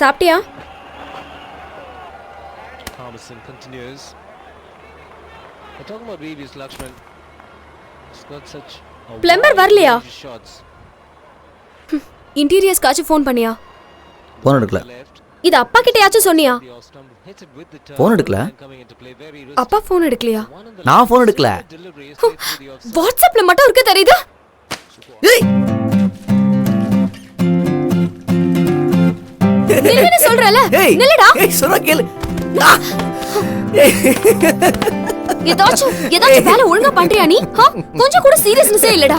சாப்பிட்டியா? Thomason continues. We're talking about VVS Lakshman. It's got such a Plumber வரலையா? shots. Interiors காச்சு phone பண்ணியா? Phone எடுக்கல. இது அப்பா கிட்டயாச்சும் சொன்னியா? ஃபோன் எடுக்கல. அப்பா ஃபோன் எடுக்கலையா? நான் ஃபோன் எடுக்கல. வாட்ஸ்அப்ல மட்டும் இருக்க தெரியுதா? ஏய் நில்லுன்னு சொல்றல. நில்லுடா. ஏய் சொல்ற கேளு. ஏதாச்சும் வேலை ஒழுங்கா பண்றியா நீ? கொஞ்சம் கூட சீரியஸ்னஸே இல்லடா.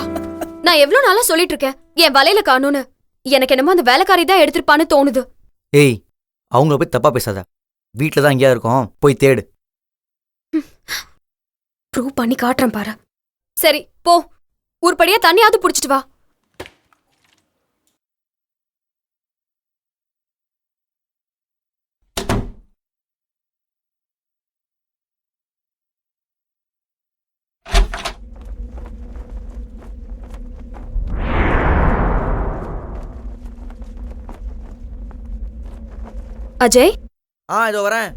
நான் எவ்வளவு நாளா சொல்லிட்டு இருக்கேன் என் வலையில காணோன்னு. எனக்கு என்னமோ அந்த வேலைக்காரி தான் எடுத்துப்பான்னு தோணுது. ஏய் அவங்கள போய் தப்பா பேசாத. வீட்ல தான் எங்கேயா இருக்கோம், போய் தேடு. ப்ரூவ் பண்ணி காட்டுறேன் பாரு. சரி போ, உருப்படியா தண்ணியாவது புடிச்சிட்டு வா. அஜய், இதோ வரேன்.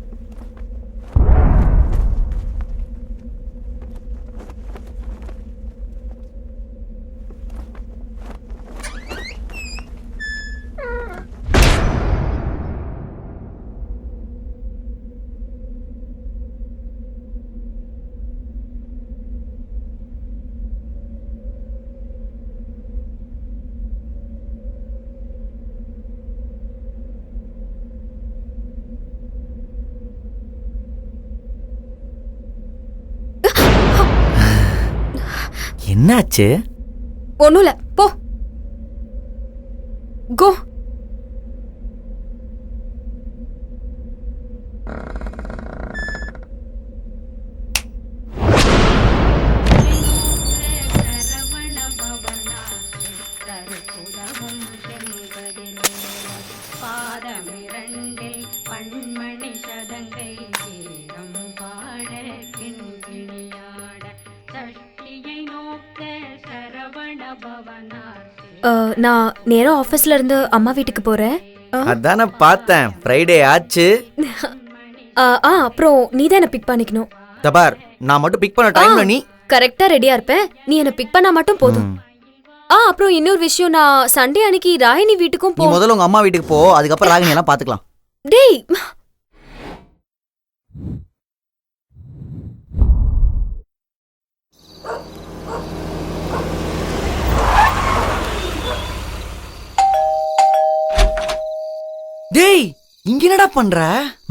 என்னாச்சு? ஒண்ணும் இல்ல, போ. கோ. நான் நேரா ஆபீஸ்ல இருந்து அம்மா வீட்டுக்கு போறேன். அதானே பார்த்தேன், ஃப்ரைடே ஆச்சு. அப்புறம் நீ தான் என்ன பிக் பண்ணிக்கணும். தபார், நான் மட்டும் பிக் பண்ண டைம்ல நீ கரெக்டா ரெடியா இருப்பேன். நீ என்ன பிக் பண்ணா மட்டும் போதும். அப்புறம் இன்னொரு விஷயம், நான் சண்டே அன்னைக்கு ராகினி வீட்டுக்கும் நீ முதல்ல உங்க அம்மா வீட்டுக்கு போ, அதுக்கப்புறம் ராகினி எல்லாம் பாத்துக்கலாம். டேய் டேய் இங்க என்னடா பண்ற?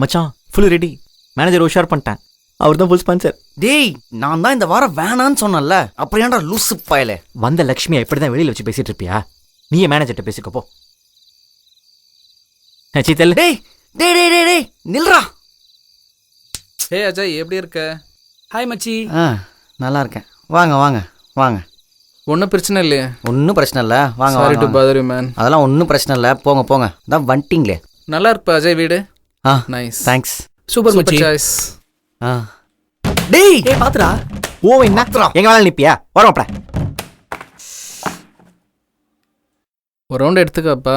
மச்சான் ஃபுல் ரெடி. மேனேஜர் உஷார் பண்ணிட்டேன், அவர் தான் ஃபுல் ஸ்பான்சர். டேய் நான் தான் இந்த வாரம் வேணான்னு சொன்னேன்ல, அப்புறம் ஏன்டா லூசு பயலே? வந்த லக்ஷ்மியை எப்படி தான் வெளியில வச்சு பேசிட்டு இருப்பியா? நீயே மேனேஜர்கிட்ட பேசிக்கப்போ. சீத்தல். டேய் டேய் டேய் டேய் டேய் நில்றா. ஹே அஜய், எப்படி இருக்க? ஹாய் மச்சி. நல்லா இருக்கேன். வாங்க வாங்க வாங்க. ஒன்றும் பிரச்சனை இல்லையே? ஒன்றும் பிரச்சனை இல்லை, வாங்க. Sorry to father you man. அதெல்லாம் ஒன்றும் பிரச்சனை இல்லை, போங்க போங்க. தான் வந்துட்டீங்களே. நல்லா இருப்பா அஜய் வீடு. Nice, thanks. சூப்பர் மச்சி. சாய்ஸ். டேய் பாத்துடா. ஓ என்ன எங்க வேலை நிப்பியா? வரமாப்ட. ஒரு ரவுண்ட் எடுத்துக்கப்பா.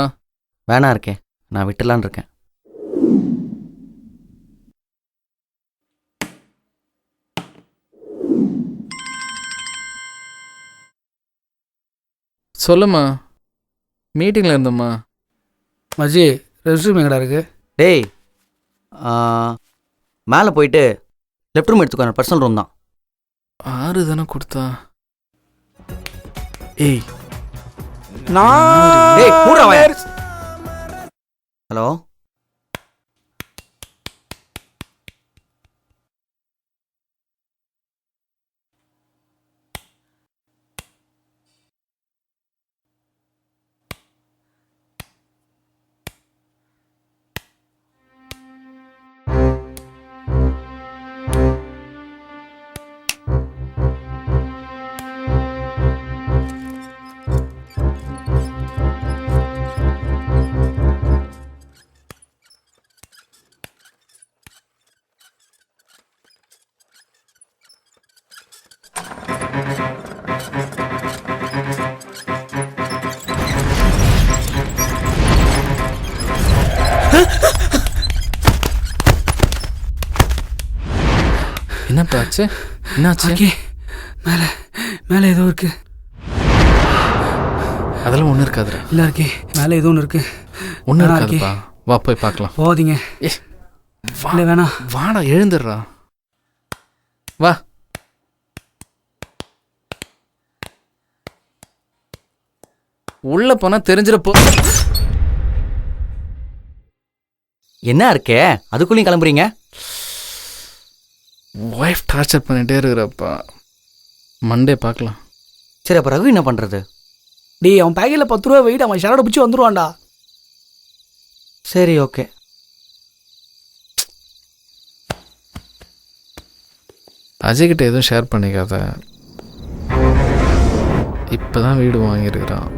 வேணா இருக்கேன், நான் விட்டுலான்னு இருக்கேன். சொல்லுமா, மீட்டிங்கில் இருந்தோம்மா. மஜி ரெஸ்யூம் எங்கடா இருக்கு? டேய் மேலே போயிட்டு லெஃப்ட் ரூம் எடுத்துக்கோ, பர்சனல் ரூம் தான். 6 தானே கொடுத்தா? ஏய் ஹலோ, என்னப்பா ஆச்சு? என்னாச்சு? ஓகே மேலே மேலே ஏதோ இருக்கு. அதெல்லாம் ஒன்றும் இருக்காதுடா. இல்லை இருக்கே மேலே ஏதோ ஒன்று இருக்கு. ஒன்றும் இருக்காதுப்பா. வா போய் பார்க்கலாம். போகாதீங்க. ஏ வா, இல்லை வேணாம். வாடா, எழுந்துடுறா. வா. உள்ள போனா தெரிஞ்சிடப்போ. என்ன இருக்கே அதுக்குள்ளேயும் கிளம்புறீங்க? ஒய்ஃப் டார்ச்சர் பண்ணிட்டே இருக்கிறப்பா. மண்டே பார்க்கலாம். சரி அப்போ ரகு என்ன பண்ணுறது? டேய் அவன் பேக்கெட்டில் 10 ரூபா வெயிட், அவன் ஷரோட பிடிச்சி வந்துடுவான்டா. சரி ஓகே. அஜய் கிட்ட எதுவும் ஷேர் பண்ணிக்காத. இப்பதான் வீடு வாங்கியிருக்கிறான்.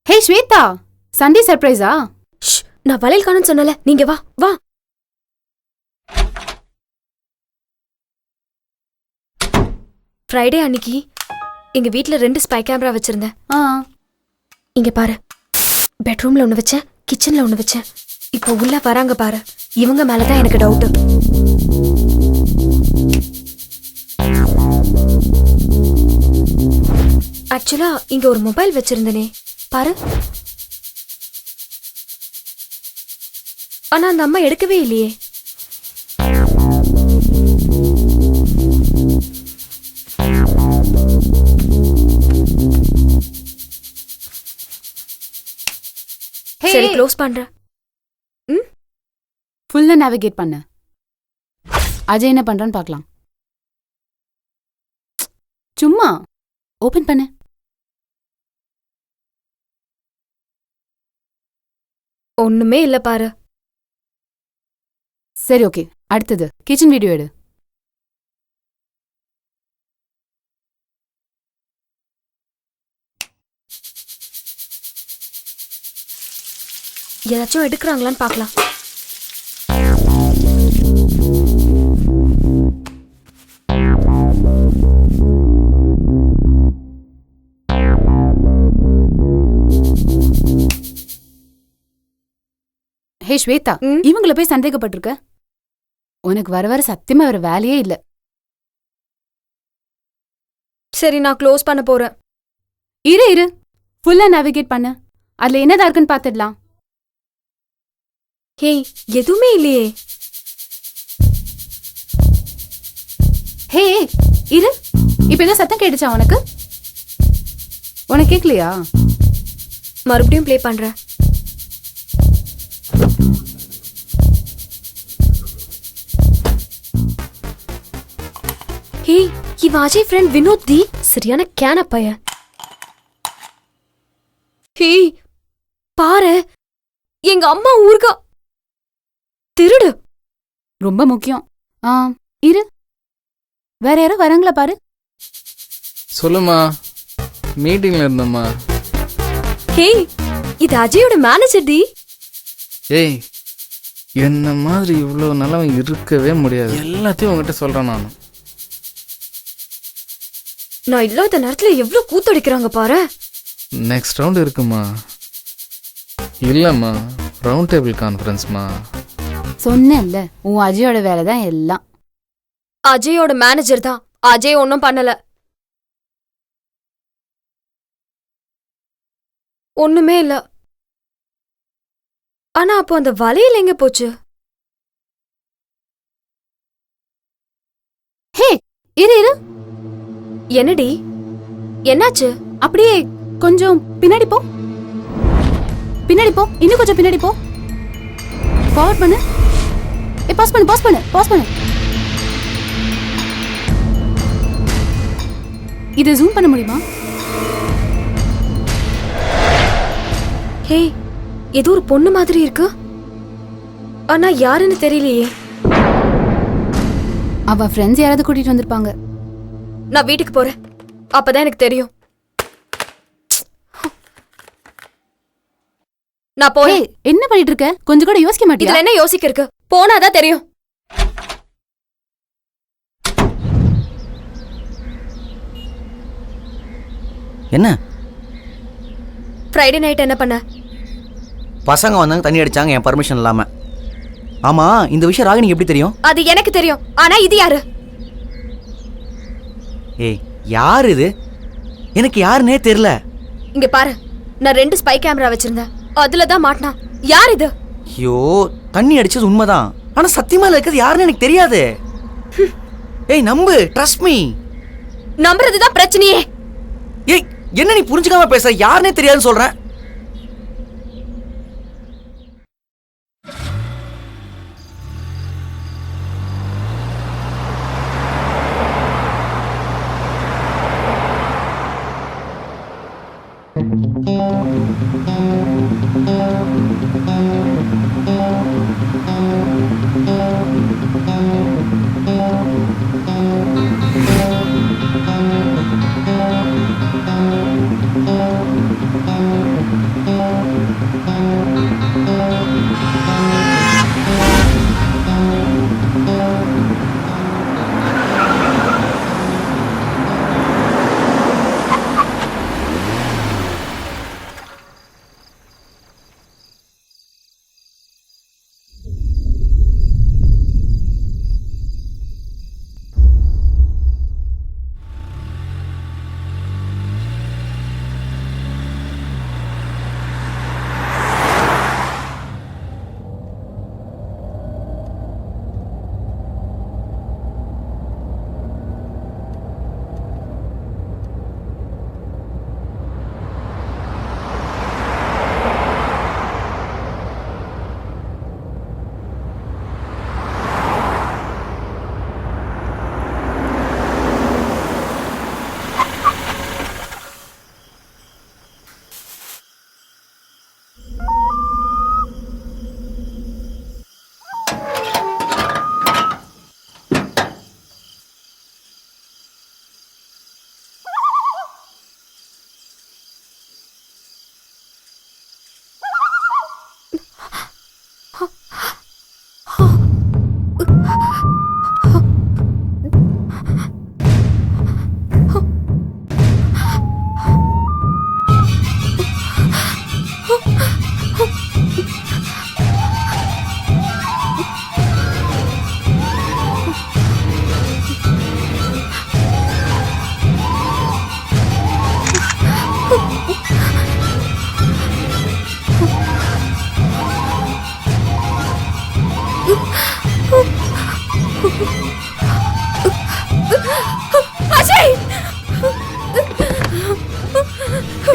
ஹே ஸ்வேதா, சண்டே சர்ப்ரைஸா? நான் வளையல் காணும்னு சொன்னல, நீங்க வா வா. ஃப்ரைடே அன்னைக்கு எங்க வீட்ல 2 ஸ்பை கேமரா வச்சிருந்தேன். இங்க பாரு, பெட்ரூம்ல ஒண்ணு வச்சேன், கிச்சன்ல ஒண்ணு வச்சேன். இப்போ உள்ள வராங்க பாரு, இவங்க மேலதான் எனக்கு டவுட். ஆக்சுவலா இங்க ஒரு மொபைல் வச்சிருந்தனே பாரு. ஆனா அந்த அம்மா எடுக்கவே இல்லையே. சரி க்ளோஸ் பண்றேன். ஃபுல்லா நேவிகேட் பண்ணு. அஜய் என்ன பண்றான்னு பார்க்கலாம். சும்மா ஓபன் பண்ணு. ஒண்ணுமே இல்ல பாரு. சரி ஓகே, அடுத்தது கிச்சன் வீடியோ எடு. ஏதாச்சும் எடுக்கிறாங்களான்னு பார்க்கலாம். ஹே ஸ்வேதா, இவங்கள போய் சந்தேகப்பட்டிருக்க? உனக்கு வர வர சத்தியமா வர வேலையே இல்ல. சரி நான் க்ளோஸ் பண்ண போறேன். இரு ஃபுல்லா நேவிகேட் பண்ணு. அதுல என்னதா இருக்குன்னு பாத்துடலாம். ஹே எதுவுமே இல்லையே. ஹே இரு, இப்ப ஏதோ சத்தம் கேட்டுச்சா உனக்கு? உனக்கு கேட்கலையா? மறுபடியும் ப்ளே பண்றேன். ஹே இவன் அஜய் ஃப்ரெண்ட் வினோத் தி, சரியான கேன பையன். ஹே பாரு, எங்க அம்மா ஊர்கா திருடு. ரொம்ப முக்கியம். இரு, வேற யாரோ வராங்களா பாரு. சொல்லுமா, மீட்டிங்ல இருந்தம்மா. ஹே இது அஜயோட மேனேஜர் டி. ஏய், என்ன மாதிரி இவ்வளோ நல்லவன் இருக்கவே முடியாது. எல்லாத்தையும் உங்ககிட்ட சொல்றேன் நான். நான் இல்லாத நேரத்துல எவ்வளவு கூத்தடிக்கிறாங்க பாரு. நெக்ஸ்ட் ரவுண்ட் இருக்குமா? இல்லம்மா, ரவுண்ட் டேபிள் கான்ஃபரன்ஸ்மா. சொன்னேன்ல, உன் அஜயோட வேலை தான் எல்லாம். அஜயோட மேனேஜர் தான். அஜய் ஒன்னும் பண்ணல. ஒண்ணுமே இல்ல. ஆனா அப்போ அந்த வளையல் எங்க போச்சு? ஹே இரு, என்னடி என்னாச்சு? அப்படியே கொஞ்சம் பின்னாடி போ. இன்னும் கொஞ்சம் பின்னாடி போ. ஃபார்வர்ட் பண்ணு. பாஸ் பண்ணு. இதை ஜூம் பண்ண முடியுமா? ஹே ஏதோ ஒரு பொண்ணு மாதிரி இருக்கு. ஆனா யாருன்னு தெரியலையே. அவ ஃப்ரெண்ட்ஸ் யாராவது கூட்டிட்டு வந்திருப்பாங்க. நான் வீட்டுக்கு போறேன், அப்பதான் எனக்கு தெரியும். நான் போய் என்ன பண்ணிட்டு இருக்க? கொஞ்சம் கூட யோசிக்க மாட்டியா? இதுல என்ன யோசிக்க இருக்கு? போனாதான் தெரியும். என்ன? ஃப்ரைடே நைட் என்ன பண்ண? பசங்க வந்தாங்க, தண்ணி அடிச்சாங்க என் பர்மிஷன் இல்லாம. ஆமா, இந்த விஷயம் ராகினிக்கு எப்படி தெரியும்? அது எனக்கு தெரியும். ஆனா இது யாரு? ஏய், யார் இது? எனக்கு யாருன்னே தெரியல. இங்க பாரு, நான் 2 ஸ்பை கேமரா வச்சிருந்தேன். அதுலதான் மாட்டினா. யார் இது? ஐயோ, தண்ணி அடிச்சது உண்மைதான். ஆனா சத்தியமா இருக்கிறது யாருன்னு எனக்கு தெரியாது. ஏய், நம்பு, ட்ரஸ்ட் மீ. நம்புறதுதான் பிரச்சனையே. ஏய், என்ன நீ புரிஞ்சுக்காம பேச? யாருன்னே தெரியாதுன்னு சொல்றேன்.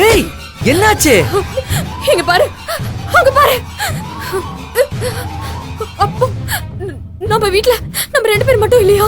ஏய், என்னாச்சு? இங்க பாரு, அங்க பாரு. அப்போ நம்ம வீட்ல நம்ம 2 பேர் மட்டும் இல்லையா?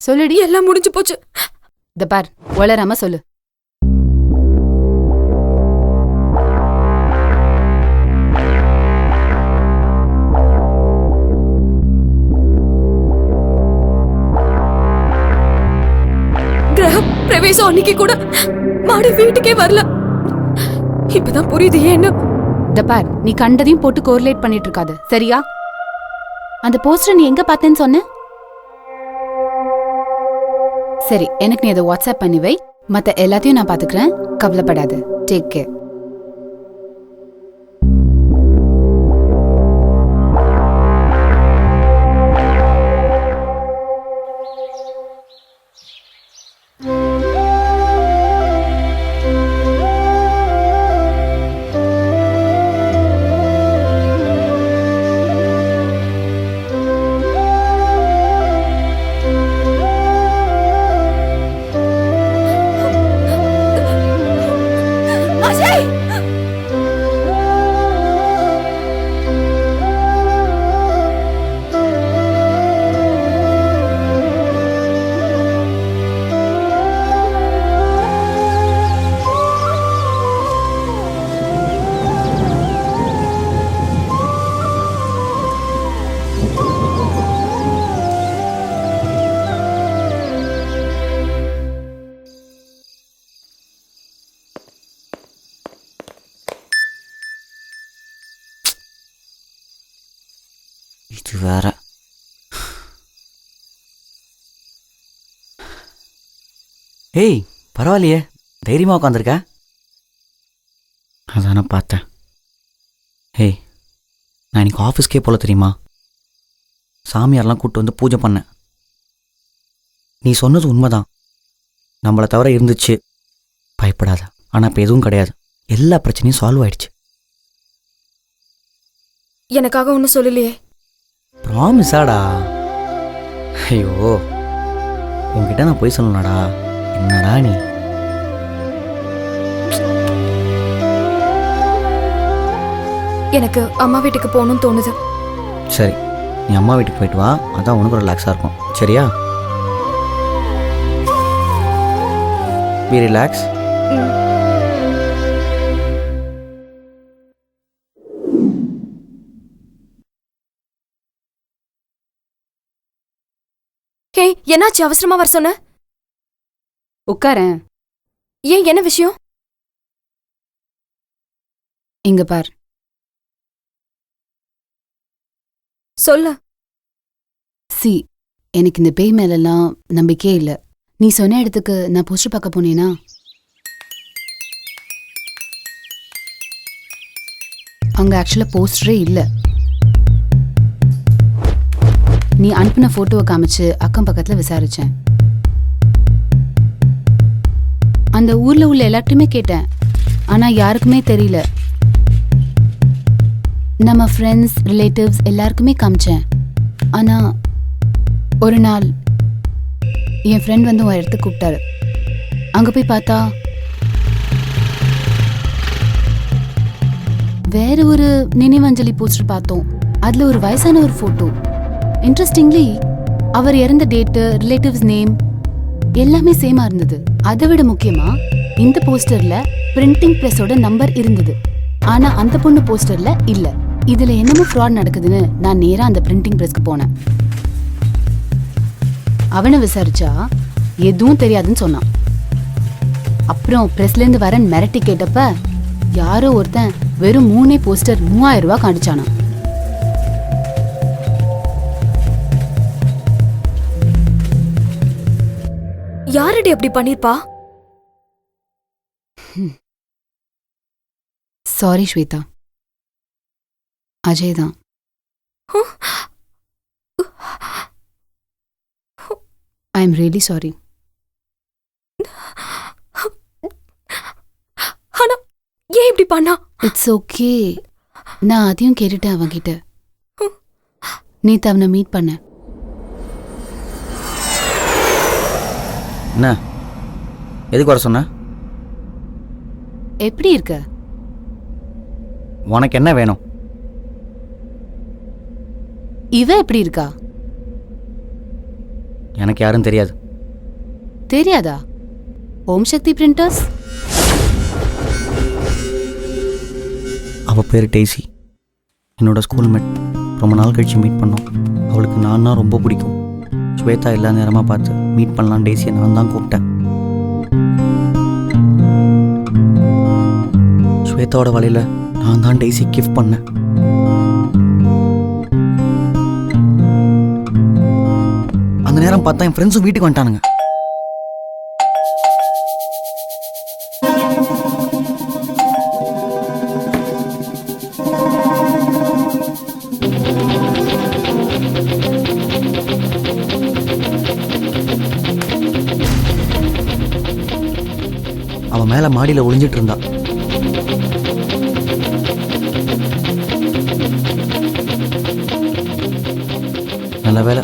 சொல்லுடி. எல்லாம் முடிஞ்சு போச்சு. இந்த பார், வளராம சொல்லு. கிரகம் பிரவேசம் அன்னைக்கு கூட மாடி வீட்டுக்கே வரல. இப்பதான் புரியுது ஏன்னு. இந்த பார், நீ கண்டதையும் போட்டு கோரிலேட் பண்ணிட்டு இருக்காத, சரியா? அந்த போஸ்டர் நீ எங்க பார்த்தேன்னு சொன்ன? சரி, எனக்கு நீ அதை வாட்ஸ்அப் பண்ணி வை. மத்த எல்லாத்தையும் நான் பாத்துக்கிறேன். கவலைப்படாத. Take care. அஜய்! இது வேற. ஏய், பரவாயில்லையே, தைரியமாக உட்காந்துருக்க. அதானே பார்த்தேன். ஏய், நான் இன்னைக்கு ஆஃபீஸ்க்கே போல தெரியுமா? சாமியாரெலாம் கூப்பிட்டு வந்து பூஜை பண்ணேன். நீ சொன்னது உண்மைதான். நம்மளை தவிர இருந்துச்சு. பயப்படாத. ஆனால் இப்போ எதுவும் கிடையாது. எல்லா பிரச்சனையும் சால்வ் ஆயிடுச்சு. எனக்காக ஒன்னும் சொல்லலையே. ப்ராமிஸாடா? ஐயோ, உன்கிட்ட நான் போய் சொல்லணும்டா. என்னடா நீ? எனக்கு அம்மா வீட்டுக்கு போகணும்னு தோணுது. சரி, நீ அம்மா வீட்டுக்கு போயிட்டு வா. அதான் உனக்கு ரிலாக்ஸாக இருக்கும். சரியா? B relax. ஹே, என்னாச்சு? அவசரமா வர சொன்ன? உட்காரேன். ஏன், என்ன விஷயம்? இங்க பார். சொல்லு. சி, எனக்கு இந்த பேய் மேலெல்லாம் நம்பிக்கையே இல்ல. நீ சொன்ன இடத்துக்கு நான் போஸ்டர் பார்க்க போனேனா, அங்க ஆக்சுவலா போஸ்டரே இல்ல. நீ அனுப்பின போட்டோவை காமிச்சு அக்கம் பக்கத்துல விசாரிச்சேன். அந்த ஊர்ல உள்ள எல்லார்ட்டையுமே கேட்டேன். ஆனா யாருக்குமே தெரியல. நம்ம ஃப்ரெண்ட்ஸ், ரிலேட்டிவ்ஸ் எல்லாருக்குமே காமிச்சேன். ஆனா ஒரு நாள் என் ஃப்ரெண்ட் வந்து ஒரு இடத்துக்கு கூப்பிட்டாரு. அங்க போய் பார்த்தா வேற ஒரு நினைவஞ்சலி போஸ்டர் பார்த்தோம். அதுல ஒரு வயசான ஒரு போட்டோ. இன்ட்ரெஸ்டிங்லி அவர் இறந்த டேட்டு, ரிலேட்டிவ்ஸ் நேம் எல்லாமே சேமா இருந்தது. அதை விட முக்கியமா இந்த போஸ்டர்ல பிரிண்டிங் பிரஸோட நம்பர் இருந்தது. ஆனா அந்த பொண்ணு போஸ்டர்ல இல்ல. இதுல என்னமோ ஃப்ராட் நடக்குதுன்னு நான் நேரா அந்த பிரிண்டிங் பிரஸ்க்கு போனேன். அவனை விசாரிச்சா எதுவும் தெரியாதுன்னு சொன்னான். அப்புறம் பிரஸ்ல இருந்து வரேன் மிரட்டி கேட்டப்ப யாரோ ஒருத்தன் வெறும் 3 போஸ்டர் 3000 ரூபாய் காணிச்சானா. யாரடி அப்படி பண்ணிருப்பா? சாரி ஸ்வேதா, அஜய் தான். I am really sorry. ஆனா ஏன் இப்படி பண்ணா? It's okay. நான் அதையும் கேட்டுட்டேன் அவன்கிட்ட. நேத்து அவனை மீட் பண்ண. என்ன, எதுக்கு வர சொன்ன? எப்படி இருக்க? உனக்கு என்ன வேணும்? இவ எப்படி இருக்கா? எனக்கு யாரும் தெரியாது. தெரியாதா? ஓம் சக்தி பிரிண்டர்ஸ். அவள் பேர் டெய்சி. என்னோட ஸ்கூல் மேட். ரொம்ப நாள் கழிச்சு மீட் பண்ணோம். அவளுக்கு நான் தான் ரொம்ப பிடிக்கும். ஸ்வேதா எல்லா நேரமாக பார்த்து மீட் பண்ணலாம் டெய்ஸியை நான் தான் கூப்பிட்டேன். ஸ்வேதாவோட வழியில் நான் தான் டெய்ஸி கிஃப்ட் பண்ணேன். அந்த நேரம் பார்த்தா என் ஃப்ரெண்ட்ஸும் வீட்டுக்கு வந்துட்டானுங்க. அவன் மேலே மாடியில் ஒளிஞ்சிட்டு இருந்தா. நல்ல வேலை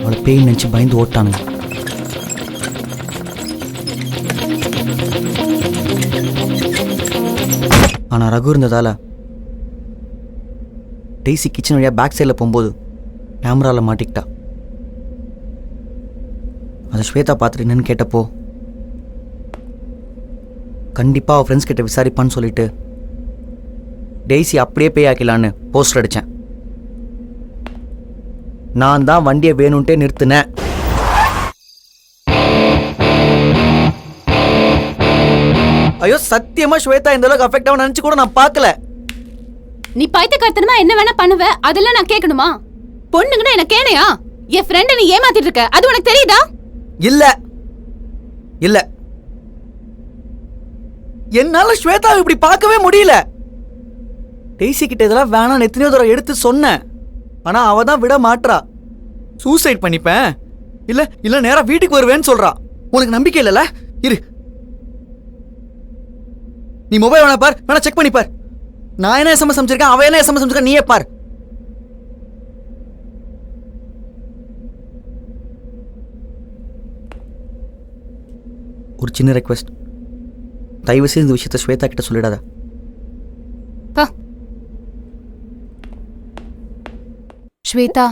அவளை பேய் நினச்சி பயந்து ஓட்டானுங்க. ஆனால் ரகு இருந்ததால் டெய்ஸி கிச்சன் வழியாக பேக் சைடில் போகும்போது கேமராவில் மாட்டிக்கிட்டா. அதை ஸ்வேதா பார்த்துட்டு என்னன்னு கேட்டப்போ கண்டிப்பாக அவள் ஃப்ரெண்ட்ஸ் கிட்ட விசாரிப்பான்னு சொல்லிட்டு டெய்ஸி அப்படியே பேய் ஆக்கலான்னு போஸ்டர் அடித்தேன். நான் தான் வண்டியை வேணும்ட்டே நிறுத்தினேன். ஐயோ சத்தியமா ஸ்வேதா இந்த அளவுக்கு அஃபெக்ட் ஆகும் நினைச்சு கூட நான் பார்க்கல. நீ பைத்தியக்காரத்தனமா என்ன வேணா பண்ணுவ, அதெல்லாம் நான் கேட்கணுமா? பொண்ணுங்கன்னா என்ன கேணையா? என் ஃப்ரெண்ட நீ ஏமாத்திட்டு இருக்க, அது உனக்கு தெரியுதா? இல்ல இல்ல, என்னால ஸ்வேதாவை இப்படி பார்க்கவே முடியல. டெய்ஸி கிட்ட இதெல்லாம் வேணாம் எத்தனையோ தடவை எடுத்து சொன்னேன். ஆனா அவ தான் விட மாட்றா. சூசைட் பண்ணிப்பேன் இல்ல இல்ல நேரா வீட்டுக்கு வருவேன்னு சொல்றா. உனக்கு நம்பிக்கை இல்லல? இரு, நீ மொபைல் வேணா பார், வேணா செக் பண்ணி பார். நான் என்ன எஸ்எம்எஸ் அமைச்சிருக்கேன், அவ என்ன எஸ்எம்எஸ் அமைச்சிருக்கா, நீயே பார். ஒரு சின்ன ரெக்வெஸ்ட், தயவு செய்து இந்த விஷயத்த ஸ்வேதா கிட்ட சொல்லிடாத. ஸ்வேதா,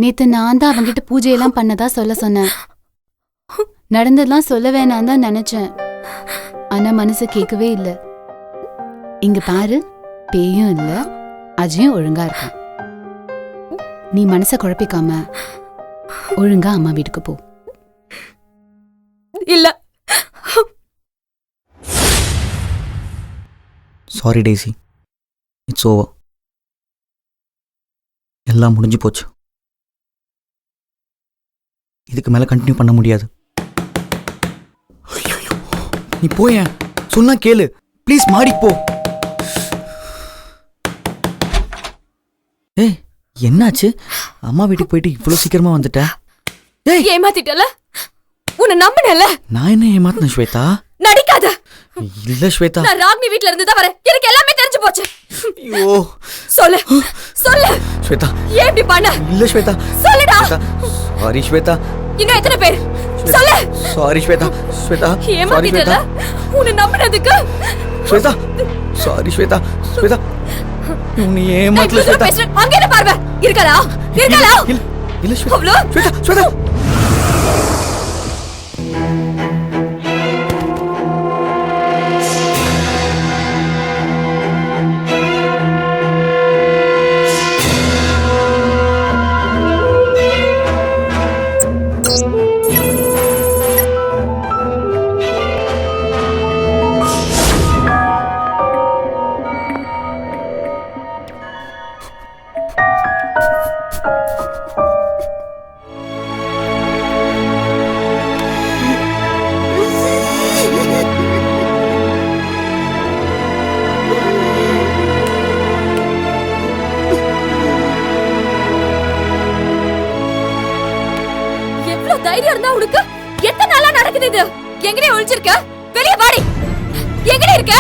நேத்து நான் தான் அவங்கிட்ட பூஜையெல்லாம் பண்ணதா சொல்ல சொன்னேன். நடந்ததெல்லாம் சொல்ல வேணாம் தான் நினைச்சேன், ஆனா மனசு கேட்கவே இல்லை. இங்க பாரு, பேயும் இல்ல, அஜயும் ஒழுங்கா இருக்கான். நீ மனச குழப்பிக்காம ஒழுங்கா அம்மா வீட்டுக்கு போ. இல்ல, சாரி டெய்ஸி, இட்ஸ் ஓவர். எல்லாம் முடிஞ்சு போச்சு. இதுக்கு மேல கண்டினியூ பண்ண முடியாது. நீ போய சொன்னா கேளு ப்ளீஸ், மாடி போ. ஏய் என்னாச்சு? அம்மா வீட்டுக்கு போயிட்டு இவ்வளவு சீக்கிரமா வந்துட்ட? ஏய் ஏமாத்திட்டல, உன்னை நம்பினல. நான் என்ன ஏமாத்தின ஸ்வேதா? நடிக்காத. இல்ல ஸ்வேதா, நான் ராகினி வீட்ல இருந்து தான் வரேன், எனக்கு எல்லாமே தெரிஞ்சு போச்சு. ஐயோ சொல்லு சொல்லு ஸ்வேதா, ஏன் இப்படி பண்ண? இல்ல ஸ்வேதா, சொல்லுடா. சாரி ஸ்வேதா. இன்னும் எத்தனை பேர்? சொல்லு. சாரி ஸ்வேதா. ஸ்வேதா சாரி ஏமாத்திட்டல, ஸ்வேதா. உன்னை நம்பினதுக்கு. ஸ்வேதா சாரி ஸ்வேதா. ஸ்வேதா உன்னை ஏமாத்தல ஸ்வேதா. அங்க என்ன பார்வை இருக்கலா? இருக்கலா? இல்ல இல்ல ஸ்வேதா. அவ்வளோ? ஸ்வேதா ஸ்வேதா. தைரியம் இருந்தா உனக்கு? எத்தனை நாளா நடக்குது இது? எங்கடே ஒளிஞ்சிருக்க? வெளிய வாடி. எங்கடே இருக்க?